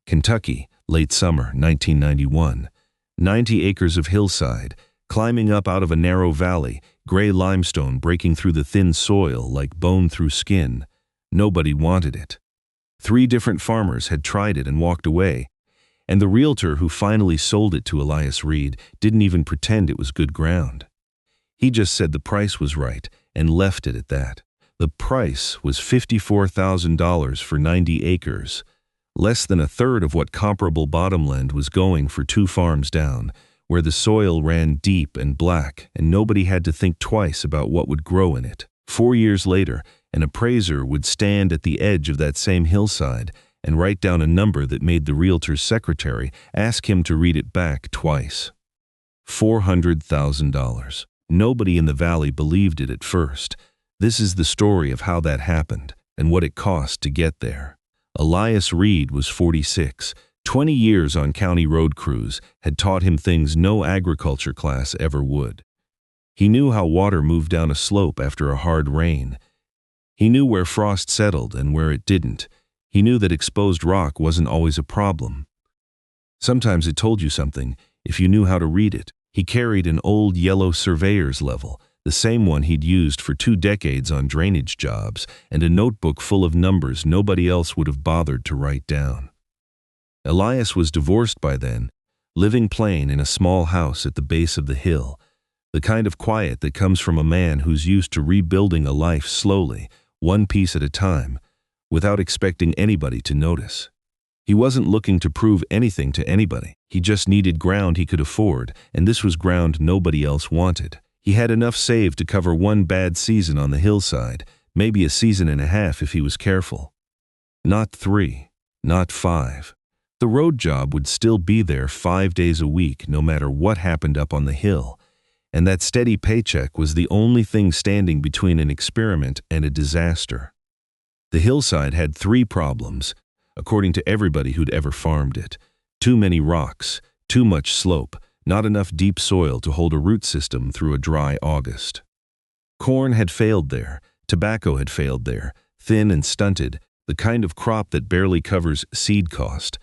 Kentucky, late summer, 1991. 90 acres of hillside, climbing up out of a narrow valley, gray limestone breaking through the thin soil like bone through skin. Nobody wanted it. 3 different farmers had tried it and walked away, and the realtor who finally sold it to Elias didn't even pretend it was good ground. He just said the price was right and left it at that. The price was $54,000 for 90 acres, less than a third of what comparable bottomland was going for 2 farms down, where the soil ran deep and black and nobody had to think twice about what would grow in it. 4 years later, an appraiser would stand at the edge of that same hillside and write down a number that made the realtor's secretary ask him to read it back twice. $400,000. Nobody in the valley believed it at first. This is the story of how that happened and what it cost to get there. Elias was 46. 20 years on county road crews had taught him things no agriculture class ever would. He knew how water moved down a slope after a hard rain. He knew where frost settled and where it didn't. He knew that exposed rock wasn't always a problem. Sometimes it told you something if you knew how to read it. He carried an old yellow surveyor's level, the same one he'd used for 2 decades on drainage jobs, and a notebook full of numbers nobody else would have bothered to write down. Elias was divorced by then, living plain in a small house at the base of the hill, the kind of quiet that comes from a man who's used to rebuilding a life slowly, one piece at a time, without expecting anybody to notice. He wasn't looking to prove anything to anybody. He just needed ground he could afford, and this was ground nobody else wanted. He had enough saved to cover 1 bad season on the hillside, maybe a season and a half if he was careful. Not 3, not 5. The road job would still be there 5 days a week no matter what happened up on the hill, and that steady paycheck was the only thing standing between an experiment and a disaster. The hillside had 3 problems, according to everybody who'd ever farmed it. Too many rocks, too much slope, not enough deep soil to hold a root system through a dry August. Corn had failed there, tobacco had failed there, thin and stunted, the kind of crop that barely covers seed cost.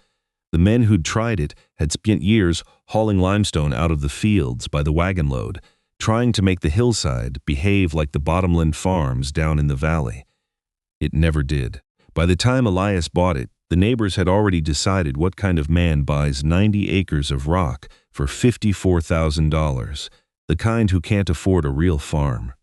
The men who'd tried it had spent years hauling limestone out of the fields by the wagon load, trying to make the hillside behave like the bottomland farms down in the valley. It never did. By the time Elias bought it, the neighbors had already decided what kind of man buys 90 acres of rock for $54,000, the kind who can't afford a real farm.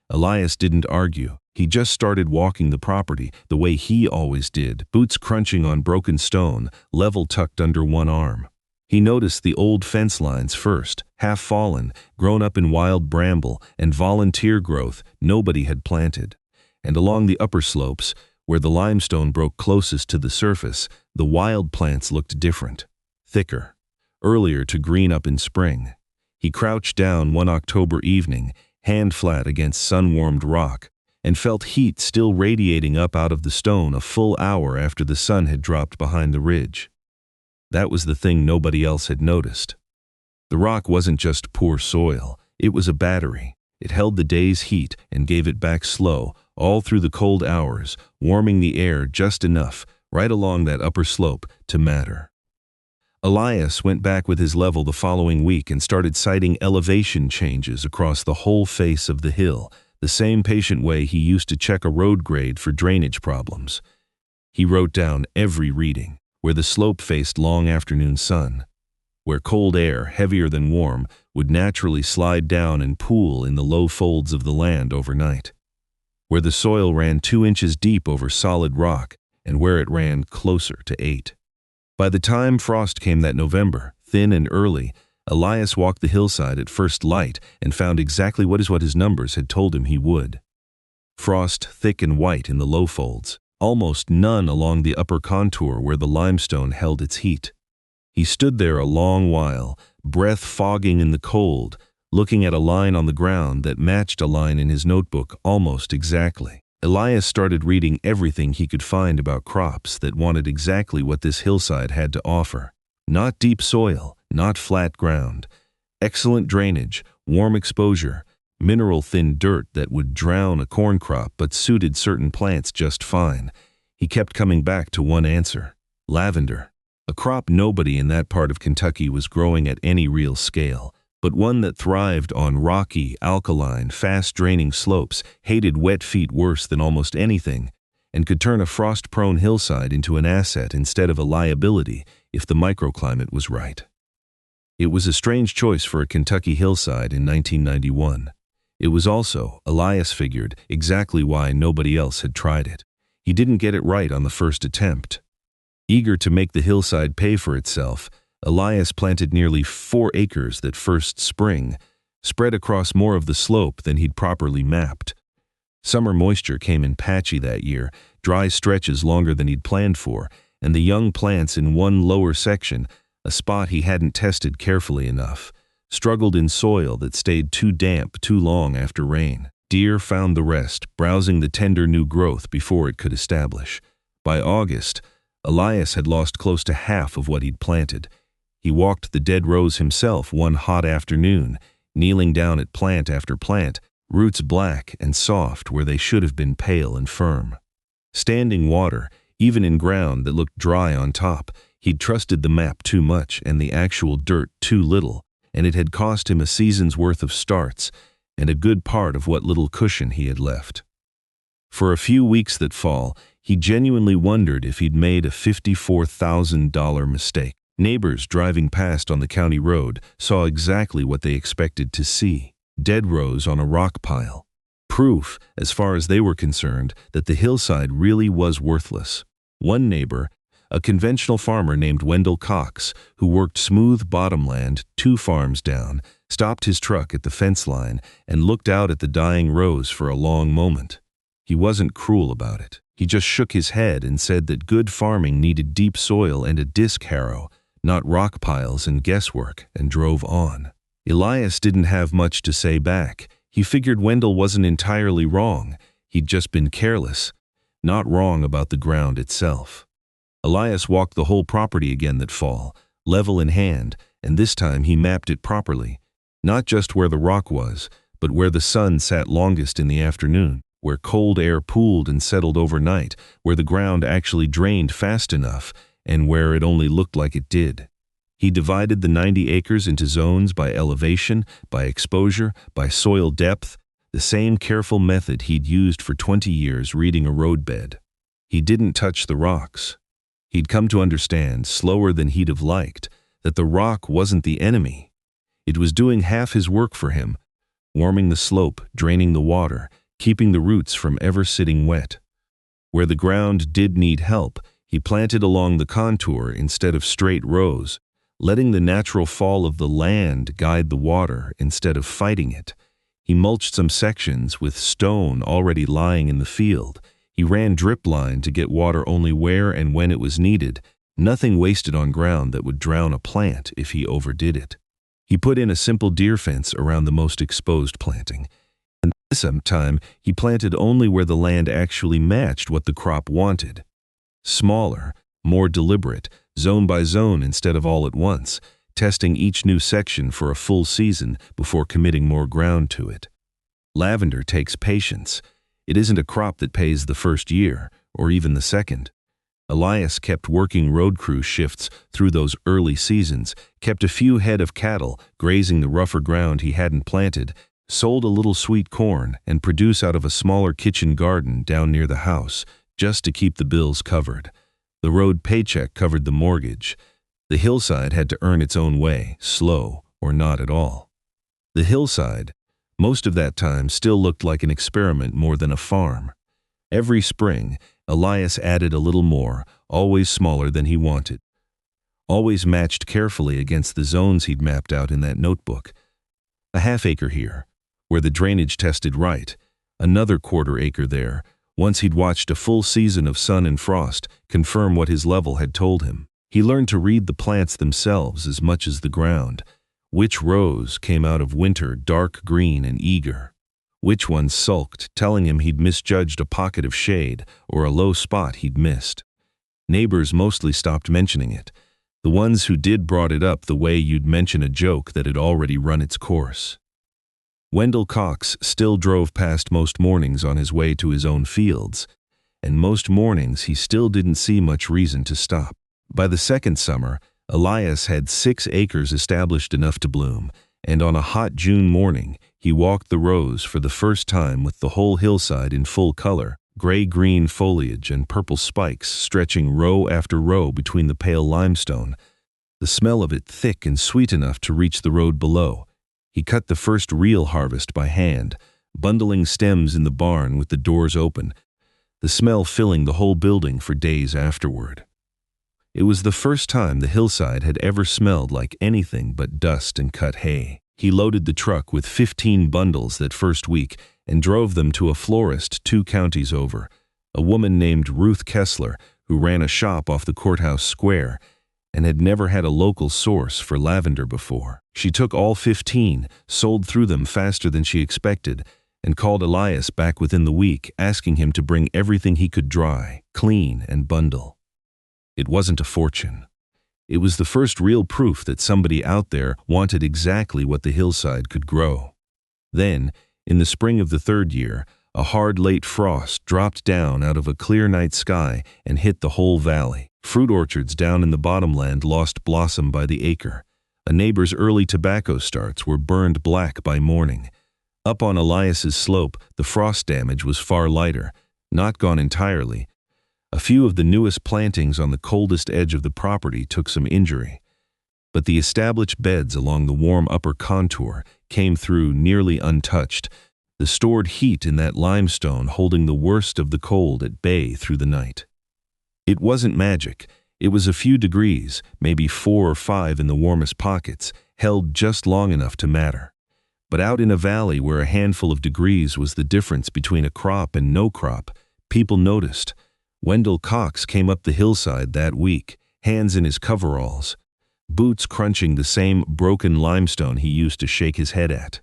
Elias didn't argue. He just started walking the property the way he always did, boots crunching on broken stone, level tucked under one arm. He noticed the old fence lines first, half fallen, grown up in wild bramble and volunteer growth nobody had planted. And along the upper slopes, where the limestone broke closest to the surface, the wild plants looked different, thicker, earlier to green up in spring. He crouched down one October evening, hand flat against sun-warmed rock, and felt heat still radiating up out of the stone a full hour after the sun had dropped behind the ridge. That was the thing nobody else had noticed. The rock wasn't just poor soil, it was a battery. It held the day's heat and gave it back slow, all through the cold hours, warming the air just enough, right along that upper slope, to matter. Elias went back with his level the following week and started citing elevation changes across the whole face of the hill, the same patient way he used to check a road grade for drainage problems. He wrote down every reading, where the slope faced long afternoon sun, where cold air, heavier than warm, would naturally slide down and pool in the low folds of the land overnight, where the soil ran 2 inches deep over solid rock, and where it ran closer to 8. By the time frost came that November, thin and early, Elias walked the hillside at first light and found exactly what his numbers had told him he would. Frost thick and white in the low folds, almost none along the upper contour where the limestone held its heat. He stood there a long while, breath fogging in the cold, looking at a line on the ground that matched a line in his notebook almost exactly. Elias started reading everything he could find about crops that wanted exactly what this hillside had to offer. Not deep soil, not flat ground. Excellent drainage, warm exposure, mineral-thin dirt that would drown a corn crop but suited certain plants just fine. He kept coming back to one answer: lavender. A crop nobody in that part of Kentucky was growing at any real scale, but one that thrived on rocky, alkaline, fast-draining slopes, hated wet feet worse than almost anything, and could turn a frost-prone hillside into an asset instead of a liability if the microclimate was right. It was a strange choice for a Kentucky hillside in 1991. It was also, Elias figured, exactly why nobody else had tried it. He didn't get it right on the first attempt. Eager to make the hillside pay for itself, Elias planted nearly 4 acres that first spring, spread across more of the slope than he'd properly mapped. Summer moisture came in patchy that year, dry stretches longer than he'd planned for, and the young plants in one lower section, a spot he hadn't tested carefully enough, struggled in soil that stayed too damp too long after rain. Deer found the rest, browsing the tender new growth before it could establish. By August, Elias had lost close to half of what he'd planted. He walked the dead rows himself one hot afternoon, kneeling down at plant after plant, roots black and soft where they should have been pale and firm. Standing water, even in ground that looked dry on top, he'd trusted the map too much and the actual dirt too little, and it had cost him a season's worth of starts and a good part of what little cushion he had left. For a few weeks that fall, he genuinely wondered if he'd made a $54,000 mistake. Neighbors driving past on the county road saw exactly what they expected to see: dead rows on a rock pile. Proof, as far as they were concerned, that the hillside really was worthless. One neighbor, a conventional farmer named Wendell Cox, who worked smooth bottomland 2 farms down, stopped his truck at the fence line and looked out at the dying rows for a long moment. He wasn't cruel about it. He just shook his head and said that good farming needed deep soil and a disc harrow, not rock piles and guesswork, and drove on. Elias didn't have much to say back. He figured Wendell wasn't entirely wrong. He'd just been careless, not wrong about the ground itself. Elias walked the whole property again that fall, level in hand, and this time he mapped it properly. Not just where the rock was, but where the sun sat longest in the afternoon, where cold air pooled and settled overnight, where the ground actually drained fast enough, and where it only looked like it did. He divided the 90 acres into zones by elevation, by exposure, by soil depth, the same careful method he'd used for 20 years reading a roadbed. He didn't touch the rocks. He'd come to understand, slower than he'd have liked, that the rock wasn't the enemy. It was doing half his work for him, warming the slope, draining the water, keeping the roots from ever sitting wet. Where the ground did need help, he planted along the contour instead of straight rows, letting the natural fall of the land guide the water instead of fighting it. He mulched some sections with stone already lying in the field. He ran drip line to get water only where and when it was needed, nothing wasted on ground that would drown a plant if he overdid it. He put in a simple deer fence around the most exposed planting, and this time he planted only where the land actually matched what the crop wanted. Smaller, more deliberate, zone by zone instead of all at once, testing each new section for a full season before committing more ground to it. Lavender takes patience. It isn't a crop that pays the first year, or even the second. Elias kept working road crew shifts through those early seasons, kept a few head of cattle grazing the rougher ground he hadn't planted, sold a little sweet corn, and produce out of a smaller kitchen garden down near the house, just to keep the bills covered. The road paycheck covered the mortgage. The hillside had to earn its own way, slow or not at all. The hillside, most of that time, still looked like an experiment more than a farm. Every spring, Elias added a little more, always smaller than he wanted. Always matched carefully against the zones he'd mapped out in that notebook. A half-acre here, where the drainage tested right, another quarter-acre there, once he'd watched a full season of sun and frost confirm what his level had told him. He learned to read the plants themselves as much as the ground. Which rows came out of winter dark green and eager? Which ones sulked, telling him he'd misjudged a pocket of shade or a low spot he'd missed? Neighbors mostly stopped mentioning it. The ones who did brought it up the way you'd mention a joke that had already run its course. Wendell Cox still drove past most mornings on his way to his own fields, and most mornings he still didn't see much reason to stop. By the second summer, Elias had 6 acres established enough to bloom, and on a hot June morning, he walked the rows for the first time with the whole hillside in full color, gray-green foliage and purple spikes stretching row after row between the pale limestone, the smell of it thick and sweet enough to reach the road below. He cut the first real harvest by hand, bundling stems in the barn with the doors open, the smell filling the whole building for days afterward. It was the first time the hillside had ever smelled like anything but dust and cut hay. He loaded the truck with 15 bundles that first week and drove them to a florist 2 counties over, a woman named Ruth Kessler, who ran a shop off the courthouse square and had never had a local source for lavender before. She took all 15, sold through them faster than she expected, and called Elias back within the week, asking him to bring everything he could dry, clean, and bundle. It wasn't a fortune. It was the first real proof that somebody out there wanted exactly what the hillside could grow. Then, in the spring of the 3rd year, a hard late frost dropped down out of a clear night sky and hit the whole valley. Fruit orchards down in the bottomland lost blossom by the acre. A neighbor's early tobacco starts were burned black by morning. Up on Elias's slope, the frost damage was far lighter, not gone entirely. A few of the newest plantings on the coldest edge of the property took some injury, but the established beds along the warm upper contour came through nearly untouched, the stored heat in that limestone holding the worst of the cold at bay through the night. It wasn't magic. It was a few degrees, maybe 4 or 5 in the warmest pockets, held just long enough to matter. But out in a valley where a handful of degrees was the difference between a crop and no crop, people noticed. Wendell Cox came up the hillside that week, hands in his coveralls, boots crunching the same broken limestone he used to shake his head at.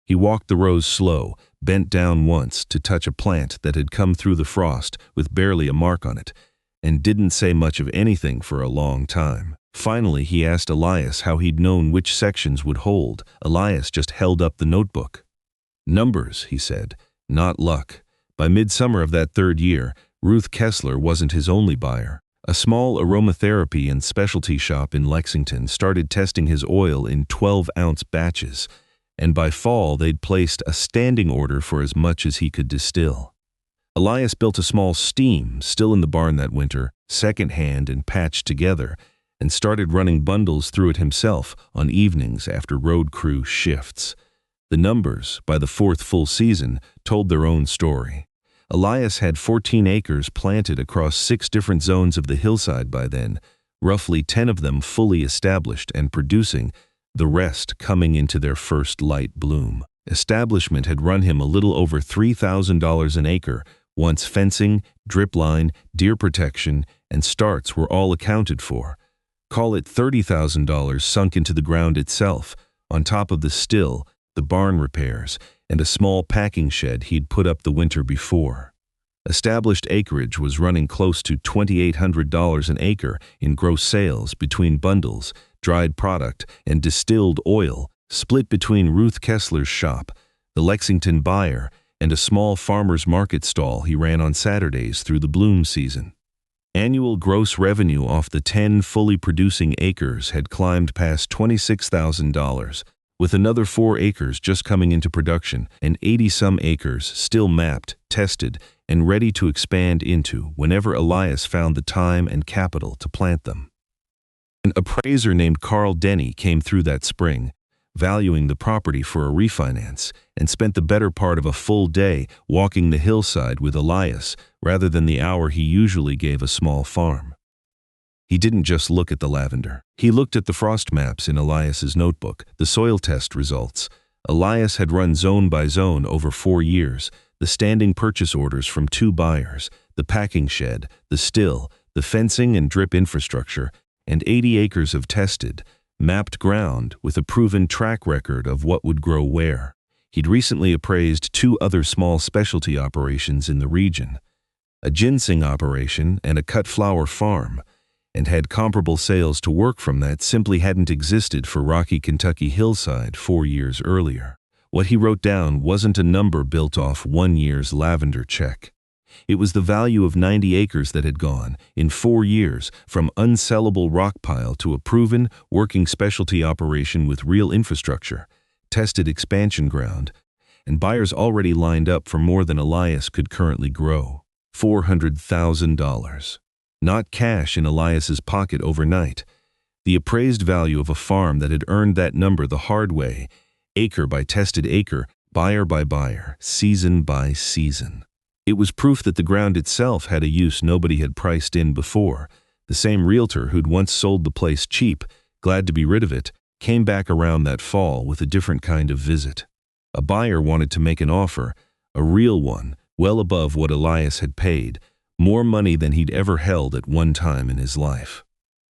He walked the rows slow, bent down once to touch a plant that had come through the frost with barely a mark on it, and didn't say much of anything for a long time. Finally, he asked Elias how he'd known which sections would hold. Elias just held up the notebook. "Numbers," he said, "not luck." By midsummer of that 3rd year, Ruth Kessler wasn't his only buyer. A small aromatherapy and specialty shop in Lexington started testing his oil in 12-ounce batches, and by fall they'd placed a standing order for as much as he could distill. Elias built a small steam still in the barn that winter, second-hand and patched together, and started running bundles through it himself on evenings after road crew shifts. The numbers, by the 4th full season, told their own story. Elias had 14 acres planted across 6 different zones of the hillside by then, roughly 10 of them fully established and producing, the rest coming into their first light bloom. Establishment had run him a little over $3,000 an acre, once fencing, drip line, deer protection, and starts were all accounted for. Call it $30,000 sunk into the ground itself, on top of the still, the barn repairs, and a small packing shed he'd put up the winter before. Established acreage was running close to $2,800 an acre in gross sales between bundles, dried product, and distilled oil, split between Ruth Kessler's shop, the Lexington buyer, and a small farmer's market stall he ran on Saturdays through the bloom season. Annual gross revenue off the 10 fully producing acres had climbed past $26,000, with another 4 acres just coming into production and 80-some acres still mapped, tested, and ready to expand into whenever Elias found the time and capital to plant them. An appraiser named Carl Denny came through that spring, valuing the property for a refinance, and spent the better part of a full day walking the hillside with Elias rather than the hour he usually gave a small farm. He didn't just look at the lavender. He looked at the frost maps in Elias's notebook, the soil test results. Elias had run zone by zone over 4 years, the standing purchase orders from 2 buyers, the packing shed, the still, the fencing and drip infrastructure, and 80 acres of tested, mapped ground with a proven track record of what would grow where. He'd recently appraised 2 other small specialty operations in the region, a ginseng operation and a cut flower farm, and had comparable sales to work from that simply hadn't existed for rocky Kentucky hillside 4 years earlier. What he wrote down wasn't a number built off 1 year's lavender check. It was the value of 90 acres that had gone, in 4 years, from unsellable rock pile to a proven, working specialty operation with real infrastructure, tested expansion ground, and buyers already lined up for more than Elias could currently grow. $400,000. Not cash in Elias's pocket overnight. The appraised value of a farm that had earned that number the hard way, acre by tested acre, buyer by buyer, season by season. It was proof that the ground itself had a use nobody had priced in before. The same realtor who'd once sold the place cheap, glad to be rid of it, came back around that fall with a different kind of visit. A buyer wanted to make an offer, a real one, well above what Elias had paid, more money than he'd ever held at one time in his life.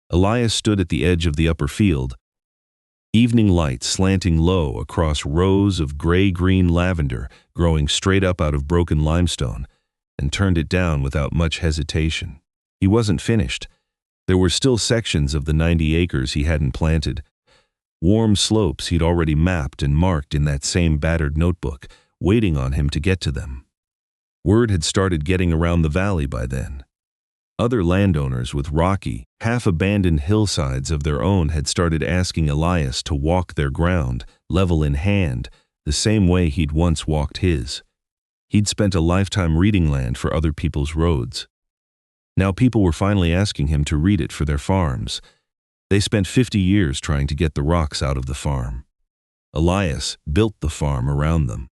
Elias stood at the edge of the upper field, evening light slanting low across rows of gray-green lavender growing straight up out of broken limestone, and turned it down without much hesitation. He wasn't finished. There were still sections of the 90 acres he hadn't planted, warm slopes he'd already mapped and marked in that same battered notebook, waiting on him to get to them. Word had started getting around the valley by then. Other landowners with rocky, half-abandoned hillsides of their own had started asking Elias to walk their ground, level in hand, the same way he'd once walked his. He'd spent a lifetime reading land for other people's roads. Now people were finally asking him to read it for their farms. They spent 50 years trying to get the rocks out of the farm. Elias built the farm around them.